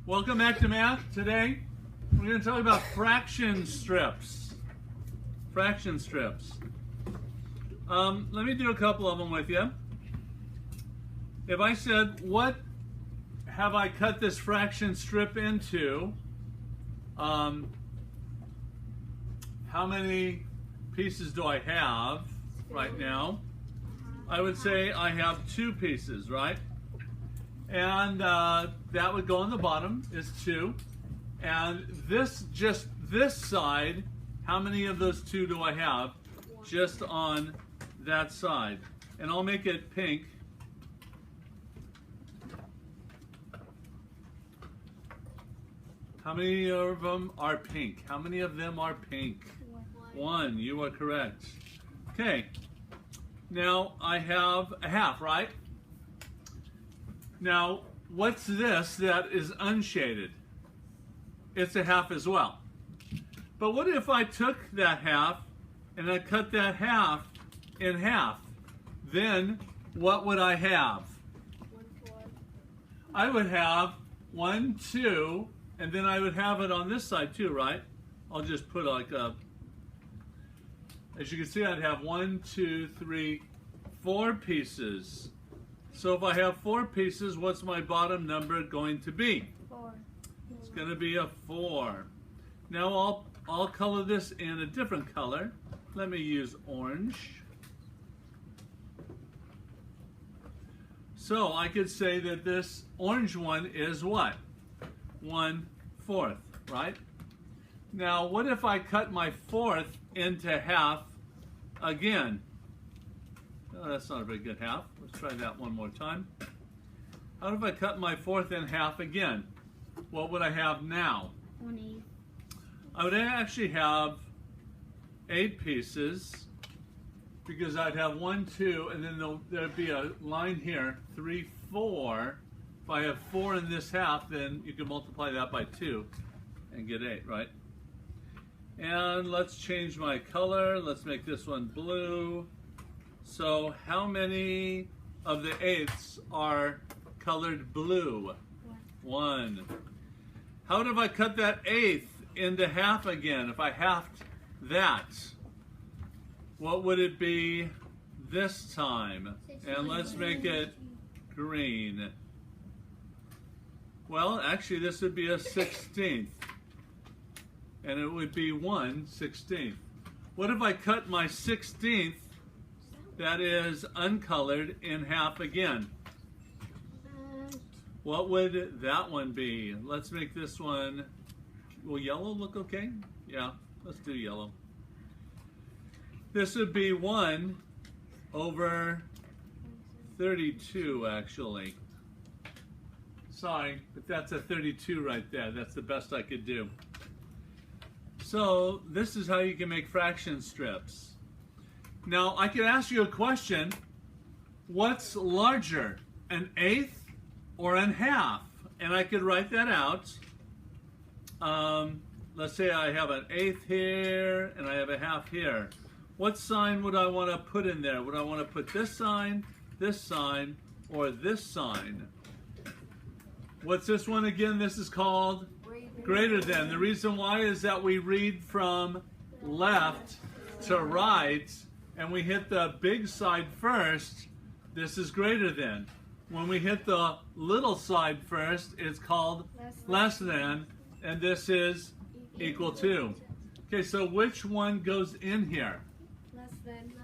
Welcome back to math. Today we're going to talk about fraction strips. Fraction strips. Let me do a couple of them with you. If I said, what have I cut this fraction strip into? How many pieces do I have right now? I would say I have 2 pieces, right? And that would go on the bottom is 2. And just this side, how many of those 2 do I have just on that side? And I'll make it pink. How many of them are pink? How many of them are pink? 1. You are correct. Okay. Now I have a half, right? Now, what's this that is unshaded? It's a half as well. But what if I took that half and I cut that half in half? Then what would I have? 1/4. I would have 1, 2, and then I would have it on this side too, right? I'll just put like a, as you can see, I'd have 1, 2, 3, 4 pieces. So if I have 4 pieces, what's my bottom number going to be? 4. It's going to be a 4. Now I'll color this in a different color. Let me use orange. So I could say that this orange one is what? 1/4, right? Now what if I cut my 4th into half again? Oh, that's not a very good half. Let's try that one more time. How if I cut my 4th in half again? What would I have now? 1/8. I would actually have 8 pieces because I'd have 1, 2, and then there'd be a line here, 3, 4. If I have 4 in this half, then you can multiply that by 2 and get 8, right? And let's change my color. Let's make this one blue. So how many of the 8ths are colored blue? 1. How if I cut that 8th into half again? If I halved that, what would it be this time? And let's make it green. Well, actually this would be a 16th. And it would be 1/16. What if I cut my 16th that is uncolored in half again? What would that one be? Let's make this one, will yellow look okay? Yeah, let's do yellow. This would be 1/32 actually. Sorry, but that's a 32 right there. That's the best I could do. So this is how you can make fraction strips. Now I could ask you a question. What's larger, an 1/8 or an half? And I could write that out. Let's say I have an 1/8 here and I have a half here. What sign would I want to put in there? Would I want to put this sign, or this sign? What's this one again? This is called greater than. The reason why is that we read from left to right and we hit the big side first. This is greater than. When we hit the little side first, it's called less than, and this is equal to. Okay, so which one goes in here? Less than.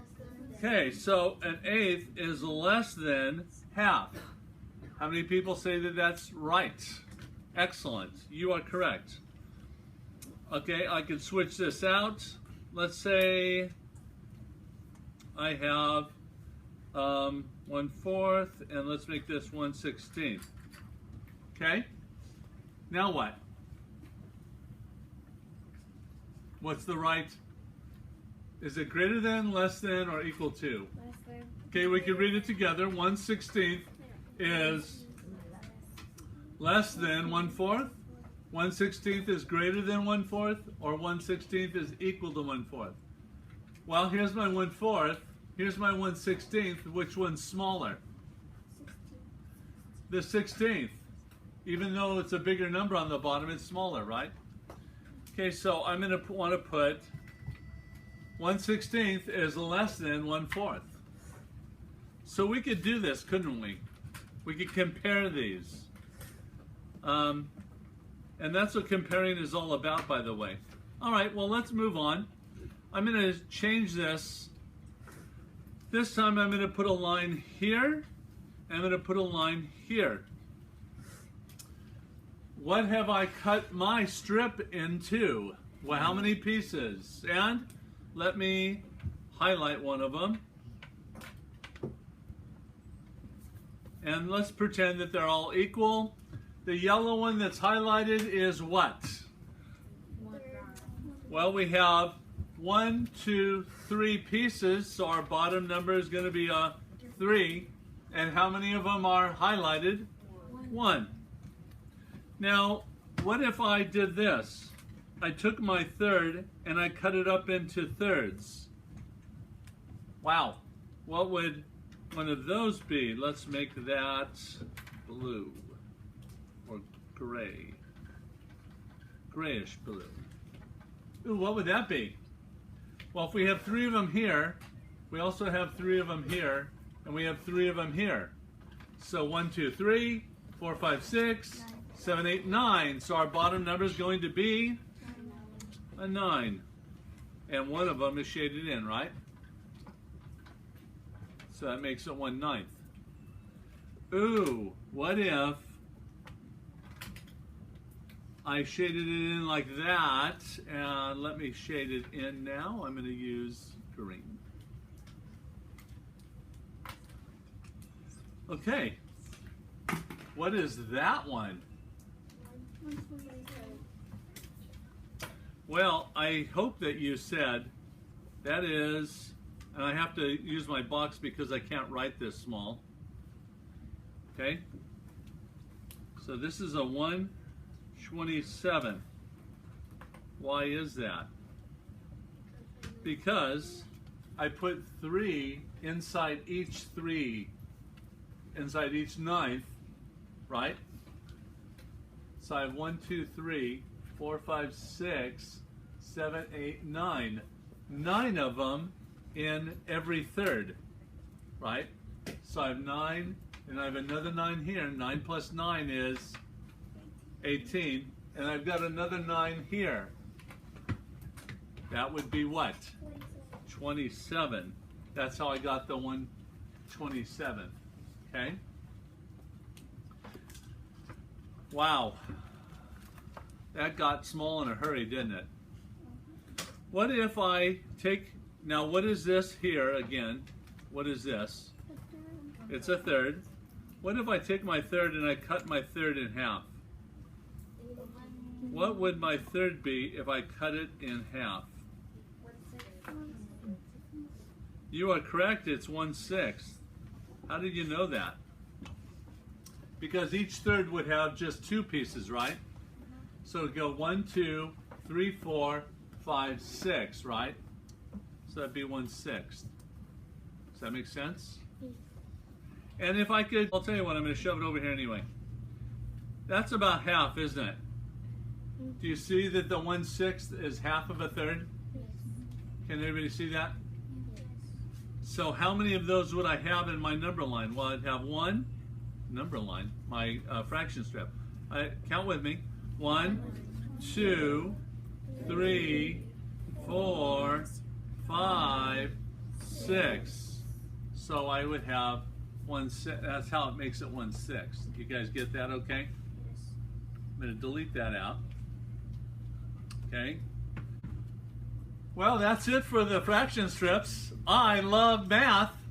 Okay, so an 1/8 is less than half. How many people say that that's right? Excellent, you are correct. Okay, I could switch this out. Let's say I have 1/4, and let's make this 1/16. Okay, now what? What's the right? Is it greater than, less than, or equal to? Less than. Okay, we can read it together. 1/16 is less than 1/4. 1/16 is greater than 1/4, or 1/16 is equal to 1/4. Well, here's my 1/4. Here's my 1/16. Which one's smaller? The 16th. Even though it's a bigger number on the bottom, it's smaller, right? Okay, so I'm going to want to put 1/16 is less than 1/4. So we could do this, couldn't we? We could compare these. And that's what comparing is all about, by the way. All right, well, let's move on. I'm going to change this. This time I'm going to put a line here. I'm going to put a line here. What have I cut my strip into? Well, how many pieces? And let me highlight one of them. And let's pretend that they're all equal. The yellow one that's highlighted is what? Well, we have 1, 2, 3 pieces, so our bottom number is going to be 3. And how many of them are highlighted? 1. Now, what if I did this? I took my third and I cut it up into thirds. Wow. What would one of those be? Let's make that blue or gray. Grayish blue. Ooh, what would that be? Well, if we have 3 of them here, we also have 3 of them here, and we have 3 of them here. So 1, 2, 3, 4, 5, 6, 7, 8, 9. So our bottom number is going to be a 9. And one of them is shaded in, right? So that makes it 1/9. Ooh, what if I shaded it in like that? And let me shade it in now. I'm going to use green. Okay. What is that one? Well, I hope that you said that is, and I have to use my box because I can't write this small. Okay? So this is a 1/27. Why is that? Because I put 3 inside each 3, inside each 9th, right? So I have 1, 2, 3, 4, 5, 6, 7, 8, 9. 9 of them in every third, right? So I have 9, and I have another 9 here. 9 plus 9 is 18, and I've got another 9 here. That would be what? 27. That's how I got the 1/27. Okay? Wow. That got small in a hurry, didn't it? What if I take, now what is this here again? What is this? It's a third. What if I take my third and I cut my third in half? What would my third be if I cut it in half? You are correct, it's 1/6. How did you know that? Because each third would have just 2 pieces, right? So it'd go 1, 2, 3, 4, 5, 6, right? So that'd be 1/6. Does that make sense? And if I could, I'll tell you what, I'm going to shove it over here anyway. That's about half, isn't it? Do you see that the 1/6 is half of a third? Can everybody see that? So how many of those would I have in my number line? Well, I'd have 1 number line, my fraction strip. Count with me. 1, 2, 3, 4, 5, 6. So I would have 1/6. That's how it makes it 1/6. You guys get that okay? I'm going to delete that out. Okay. Well, that's it for the fraction strips. I love math.